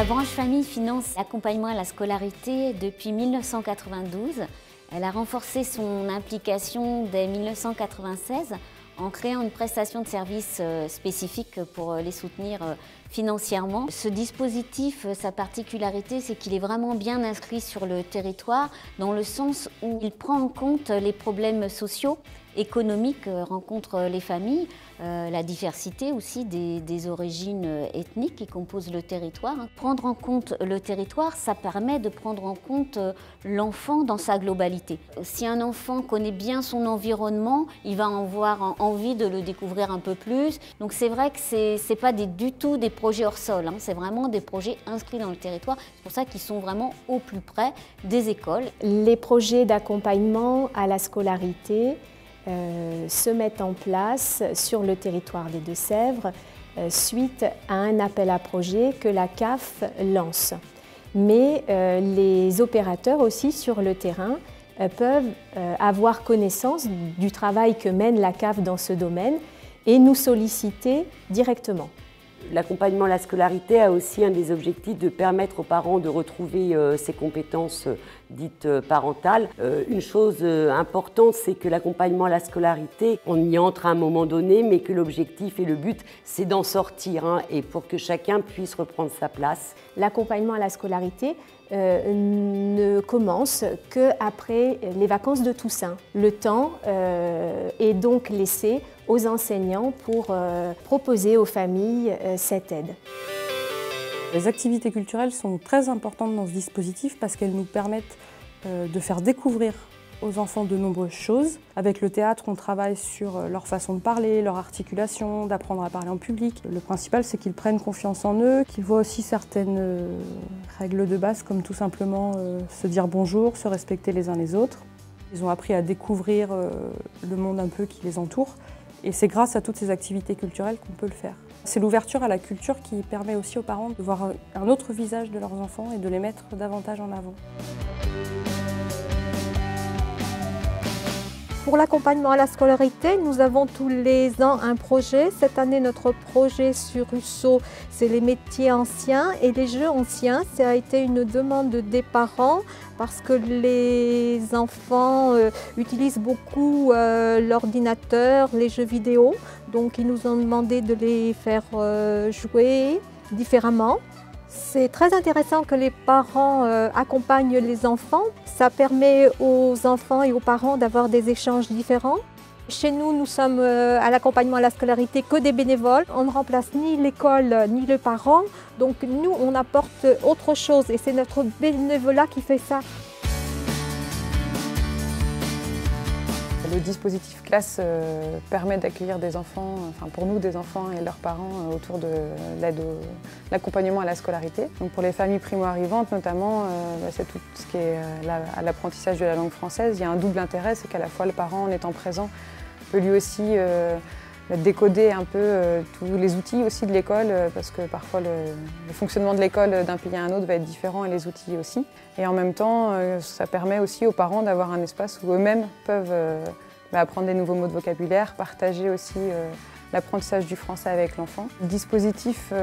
branche famille finance l'accompagnement à la scolarité depuis 1992. Elle a renforcé son implication dès 1996 en créant une prestation de services spécifique pour les soutenir financièrement. Ce dispositif, sa particularité, c'est qu'il est vraiment bien inscrit sur le territoire dans le sens où il prend en compte les problèmes sociaux, économiques rencontrent les familles, la diversité aussi des origines ethniques qui composent le territoire. Prendre en compte le territoire, ça permet de prendre en compte l'enfant dans sa globalité. Si un enfant connaît bien son environnement, il va avoir envie de le découvrir un peu plus. Donc c'est vrai que c'est pas du tout des projets hors sol, c'est vraiment des projets inscrits dans le territoire. C'est pour ça qu'ils sont vraiment au plus près des écoles. Les projets d'accompagnement à la scolarité se mettent en place sur le territoire des Deux-Sèvres suite à un appel à projet que la CAF lance. Mais les opérateurs aussi sur le terrain peuvent avoir connaissance du travail que mène la CAF dans ce domaine et nous solliciter directement. L'accompagnement à la scolarité a aussi un des objectifs de permettre aux parents de retrouver ses compétences dites parentales. Une chose importante, c'est que l'accompagnement à la scolarité, on y entre à un moment donné, mais que l'objectif et le but, c'est d'en sortir et pour que chacun puisse reprendre sa place. L'accompagnement à la scolarité ne commence qu'après les vacances de Toussaint. Le temps est donc laissé aux enseignants pour proposer aux familles cette aide. Les activités culturelles sont très importantes dans ce dispositif parce qu'elles nous permettent de faire découvrir aux enfants de nombreuses choses. Avec le théâtre, on travaille sur leur façon de parler, leur articulation, d'apprendre à parler en public. Le principal, c'est qu'ils prennent confiance en eux, qu'ils voient aussi certaines règles de base, comme tout simplement se dire bonjour, se respecter les uns les autres. Ils ont appris à découvrir le monde un peu qui les entoure. Et c'est grâce à toutes ces activités culturelles qu'on peut le faire. C'est l'ouverture à la culture qui permet aussi aux parents de voir un autre visage de leurs enfants et de les mettre davantage en avant. Pour l'accompagnement à la scolarité, nous avons tous les ans un projet. Cette année, notre projet sur Rousseau, c'est les métiers anciens et les jeux anciens. Ça a été une demande des parents parce que les enfants utilisent beaucoup l'ordinateur, les jeux vidéo. Donc, ils nous ont demandé de les faire jouer différemment. C'est très intéressant que les parents accompagnent les enfants. Ça permet aux enfants et aux parents d'avoir des échanges différents. Chez nous, nous sommes à l'accompagnement à la scolarité que des bénévoles. On ne remplace ni l'école ni le parent. Donc nous, on apporte autre chose et c'est notre bénévolat qui fait ça. Le dispositif classe permet d'accueillir des enfants, enfin pour nous des enfants et leurs parents autour de l'aide l'accompagnement à la scolarité. Donc pour les familles primo-arrivantes notamment, c'est tout ce qui est à l'apprentissage de la langue française. Il y a un double intérêt, c'est qu'à la fois le parent en étant présent peut lui aussi décoder un peu tous les outils aussi de l'école parce que parfois le fonctionnement de l'école d'un pays à un autre va être différent et les outils aussi. Et en même temps, ça permet aussi aux parents d'avoir un espace où eux-mêmes peuvent apprendre des nouveaux mots de vocabulaire, partager aussi l'apprentissage du français avec l'enfant. Le dispositif,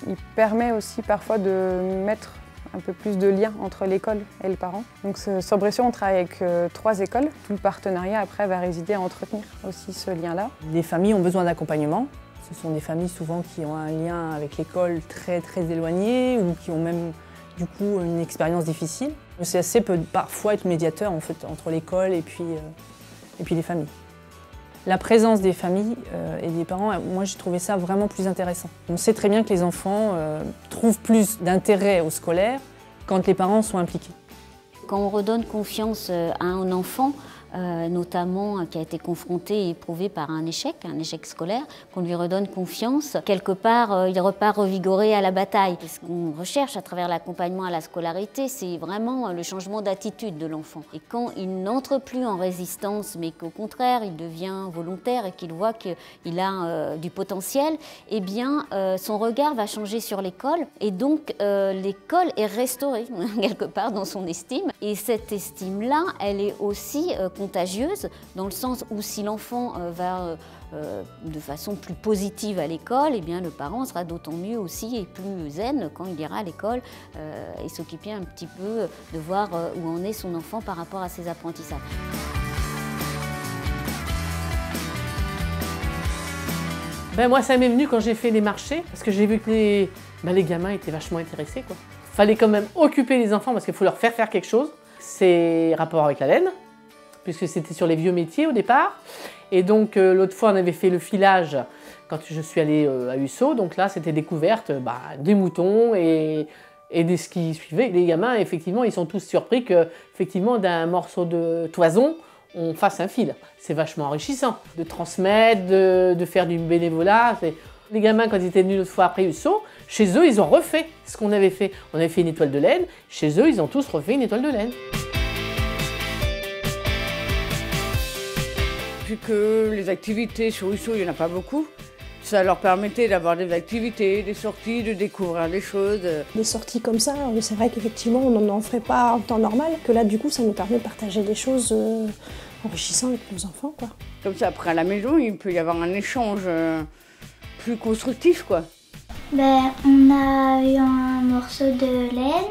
il permet aussi parfois de mettre un peu plus de lien entre l'école et le parent. Donc sur Bressuire, on travaille avec 3 écoles. Tout le partenariat après va résider à entretenir aussi ce lien-là. Les familles ont besoin d'accompagnement. Ce sont des familles souvent qui ont un lien avec l'école très éloigné ou qui ont même du coup une expérience difficile. Le CSC peut parfois être médiateur en fait, entre l'école et puis les familles. La présence des familles et des parents, moi j'ai trouvé ça vraiment plus intéressant. On sait très bien que les enfants trouvent plus d'intérêt au scolaire quand les parents sont impliqués. Quand on redonne confiance à un enfant, notamment qui a été confronté et éprouvé par un échec scolaire, qu'on lui redonne confiance, quelque part il repart revigoré à la bataille. Et ce qu'on recherche à travers l'accompagnement à la scolarité, c'est vraiment le changement d'attitude de l'enfant. Et quand il n'entre plus en résistance, mais qu'au contraire il devient volontaire et qu'il voit qu'il a du potentiel, eh bien son regard va changer sur l'école et donc l'école est restaurée quelque part dans son estime. Et cette estime-là, elle est aussi contagieuse, dans le sens où si l'enfant va de façon plus positive à l'école, eh bien le parent sera d'autant mieux aussi et plus zen quand il ira à l'école et s'occuper un petit peu de voir où en est son enfant par rapport à ses apprentissages. Ben moi, ça m'est venu quand j'ai fait les marchés, parce que j'ai vu que les gamins étaient vachement intéressés, quoi. Fallait quand même occuper les enfants parce qu'il faut leur faire quelque chose. C'est rapport avec la laine, puisque c'était sur les vieux métiers au départ. Et donc l'autre fois, on avait fait le filage quand je suis allée à Husso. Donc là, c'était découverte des moutons et de ce qui suivait. Les gamins, effectivement, ils sont tous surpris que, effectivement, d'un morceau de toison, on fasse un fil. C'est vachement enrichissant de transmettre, de faire du bénévolat. Les gamins, quand ils étaient venus l'autre fois après Husso, chez eux, ils ont refait ce qu'on avait fait. On avait fait une étoile de laine. Chez eux, ils ont tous refait une étoile de laine. Vu que les activités sur Husso, il n'y en a pas beaucoup, ça leur permettait d'avoir des activités, des sorties, de découvrir des choses. Des sorties comme ça, c'est vrai qu'effectivement, on n'en ferait pas en temps normal, que là, du coup, ça nous permet de partager des choses enrichissantes avec nos enfants, quoi. Comme ça, après à la maison, il peut y avoir un échange plus constructif, quoi. On a eu un morceau de laine,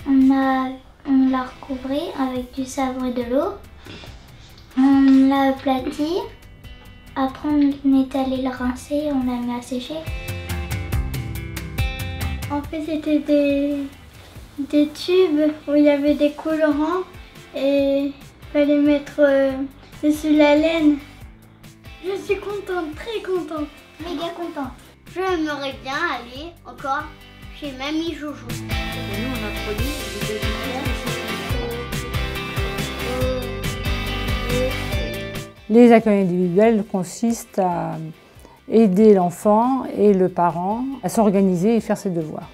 on l'a recouvri avec du savon et de l'eau, on l'a aplati, après on est allé le rincer, on l'a mis à sécher. En fait, c'était des tubes où il y avait des colorants et il fallait mettre dessus la laine. Je suis contente, très contente, méga contente. J'aimerais bien aller encore chez Mamie Jojo. Nous, on a produit des Les accueils individuels consistent à aider l'enfant et le parent à s'organiser et faire ses devoirs.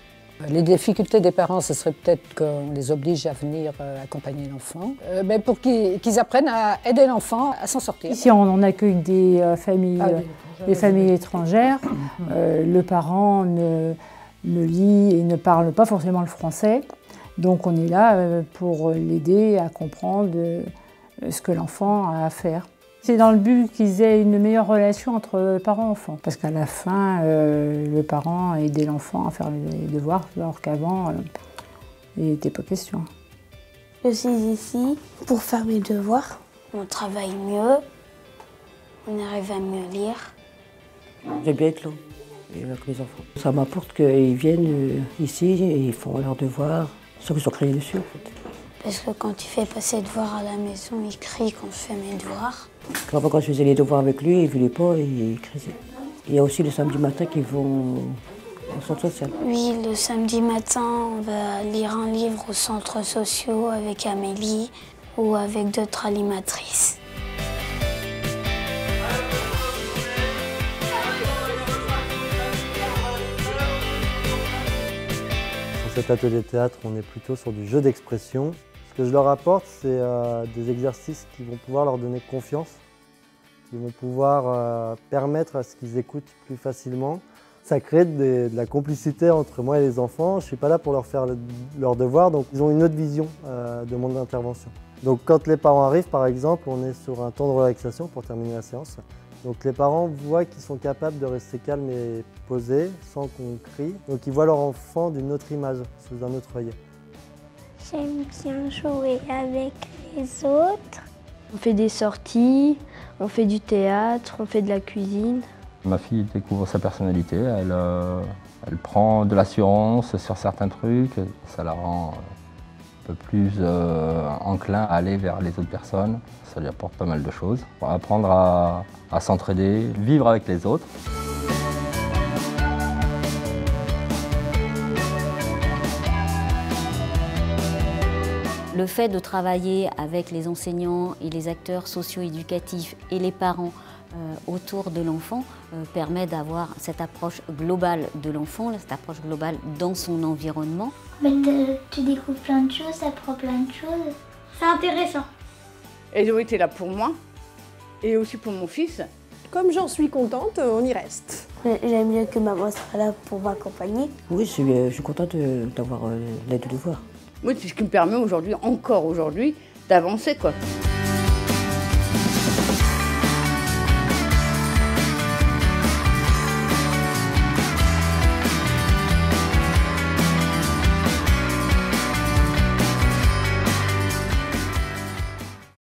Les difficultés des parents, ce serait peut-être qu'on les oblige à venir accompagner l'enfant, mais pour qu'ils apprennent à aider l'enfant à s'en sortir. Ici, on accueille des familles étrangères. Le parent ne lit et ne parle pas forcément le français. Donc on est là pour l'aider à comprendre ce que l'enfant a à faire. C'est dans le but qu'ils aient une meilleure relation entre parents et enfants. Parce qu'à la fin, le parent a aidé l'enfant à faire les devoirs, alors qu'avant, il n'était pas question. Je suis ici pour faire mes devoirs. On travaille mieux, on arrive à mieux lire. J'aime bien être là, avec mes enfants. Ça m'apporte qu'ils viennent ici et ils font leurs devoirs, sans qu'ils soient criés dessus en fait. Parce que quand tu fais passer les devoirs à la maison, il crie quand je fais mes devoirs. Quand je faisais les devoirs avec lui, il ne voulait pas et il criait. Il y a aussi le samedi matin qu'ils vont au centre social. Oui, le samedi matin, on va lire un livre aux centres sociaux avec Amélie ou avec d'autres animatrices. Sur cet atelier de théâtre, on est plutôt sur du jeu d'expression. Ce que je leur apporte, c'est des exercices qui vont pouvoir leur donner confiance, qui vont pouvoir permettre à ce qu'ils écoutent plus facilement. Ça crée de la complicité entre moi et les enfants. Je ne suis pas là pour leur faire leurs devoirs, donc ils ont une autre vision de mon intervention. Donc quand les parents arrivent, par exemple, on est sur un temps de relaxation pour terminer la séance. Donc les parents voient qu'ils sont capables de rester calmes et posés, sans qu'on crie. Donc ils voient leur enfant d'une autre image, sous un autre œil. J'aime bien jouer avec les autres. On fait des sorties, on fait du théâtre, on fait de la cuisine. Ma fille découvre sa personnalité, elle prend de l'assurance sur certains trucs, ça la rend un peu plus enclin à aller vers les autres personnes. Ça lui apporte pas mal de choses. Apprendre à s'entraider, vivre avec les autres. Le fait de travailler avec les enseignants et les acteurs socio-éducatifs et les parents autour de l'enfant permet d'avoir cette approche globale de l'enfant, cette approche globale dans son environnement. Tu découvres plein de choses, tu apprends plein de choses. C'est intéressant. Elles ont été là pour moi et aussi pour mon fils. Comme j'en suis contente, on y reste. J'aime bien que maman sera là pour m'accompagner. Oui, je suis contente d'avoir l'aide de devoir. Oui, c'est ce qui me permet aujourd'hui, encore aujourd'hui, d'avancer, quoi.